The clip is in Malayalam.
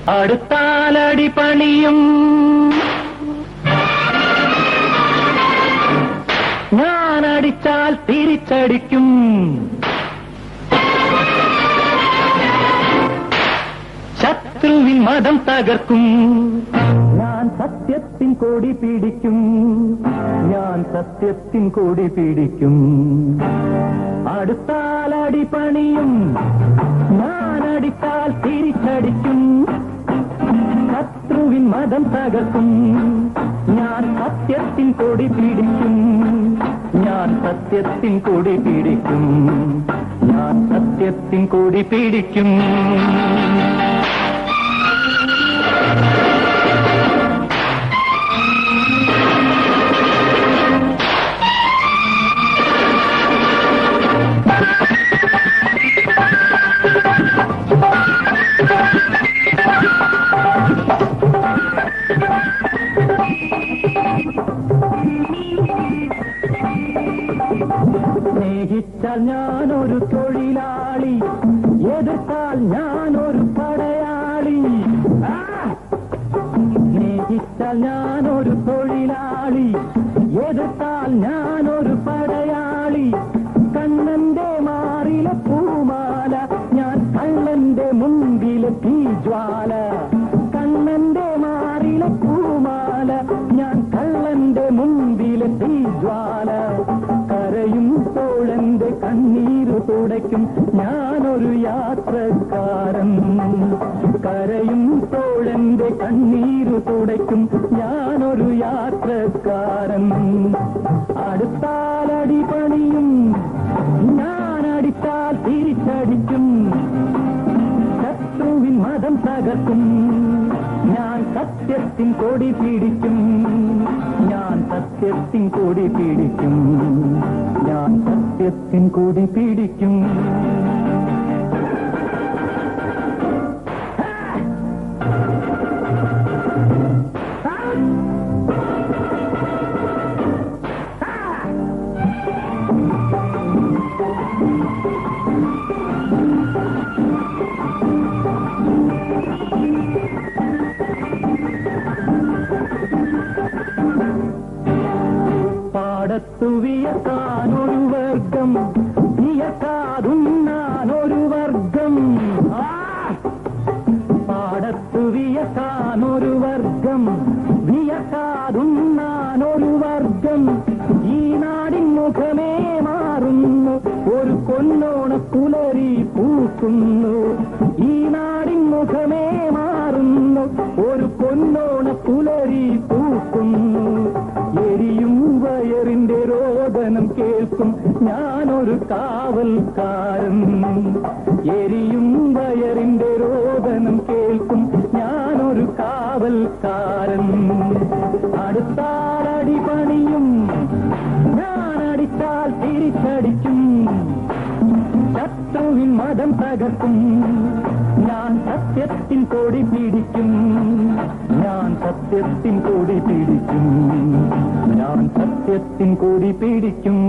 അടുത്താലടി പണിയും ഞാനടിച്ചാൽ തിരിച്ചടിക്കും. ശത്രുവിൻ മതം തകർക്കും. ഞാൻ സത്യത്തിൻ കൊടി പിടിക്കും. ഞാൻ സത്യത്തിൻ കൊടി പിടിക്കും. അടുത്താലടി പണിയും ഞാനടിച്ചാൽ തിരിച്ചടിക്കും. ശത്രുവിൻ മതം തകർക്കും. ഞാൻ സത്യത്തിൻ കൊടി പിടിക്കും. ഞാൻ സത്യത്തിൻ കൊടി പിടിക്കും. ഞാൻ സത്യത്തിൻ കൊടി പിടിക്കും. സ്നേഹിച്ചാൽ ഞാനൊരു തൊഴിലാളി, എതിർത്താൽ ഞാനൊരു പടയാളി. സ്നേഹിച്ചാൽ ഞാനൊരു തൊഴിലാളി, എതിർത്താൽ ഞാനൊരു പടയാളി. കണ്ണന്റെ മാറിലെ പൂമാല, ഞാൻ കള്ളന്റെ മുമ്പിലെ തീജ്വാല. കണ്ണന്റെ മാറിലെ പൂമാല, ഞാൻ കള്ളന്റെ മുമ്പിലെ തീജ്വാല. കരയുമ്പോഴെന്റെ കണ്ണീര് തുടയ്ക്കും ഞാനൊരു യാത്രക്കാരൻ. കരയുമ്പോഴെന്റെ കണ്ണീര് തുടയ്ക്കും ഞാനൊരു യാത്രക്കാരൻ. അടുത്താലടി പണിയും ഞാനടിച്ചാൽ തിരിച്ചടിക്കും. ശത്രുവിൻ മതം തകർക്കും. ഞാൻ സത്യത്തിൻ കൊടി പിടിക്കും. ഞാൻ സത്യത്തിൻ കൊടി പിടിക്കും. ഞാൻ സത്യത്തിൻ കൊടി പിടിക്കും. പാടത്തു വിയക്കാനൊരു വർഗം, വിയക്കാതുണ്ണാനൊരു വർഗം. പാടത്തു വിയക്കാനൊരു വർഗം, വിയക്കാതുണ്ണാനൊരു വർഗം. ഈ നാടിൻ മുഖമേ മാറുന്നു, ഒരു കൊന്നോണ പുലരി പൂക്കുന്നു. ഈ നാടിൻ മുഖമേ മാറുന്നു, ഒരു കൊന്നോണ പുലരി പൂക്കുന്നു. എരിയും വയറിന്റെ രോദനം കേൾക്കും ഞാനൊരു കാവൽക്കാരൻ. എരിയും വയറിന്റെ രോദനം കേൾക്കും ഞാനൊരു കാവൽക്കാരൻ. അടുത്താലടി പണിയും ഞാനടിച്ചാൽ തിരിച്ചടിക്കും. ശത്രുവിൻ മതം തകർക്കും. ഞാൻ സത്യത്തിൻ കൊടി പിടിക്കും. ഞാൻ സത്യത്തിൻ കൊടി പിടിക്കും. ഞാൻ സത്യത്തിൻ കൊടി പിടിക്കും.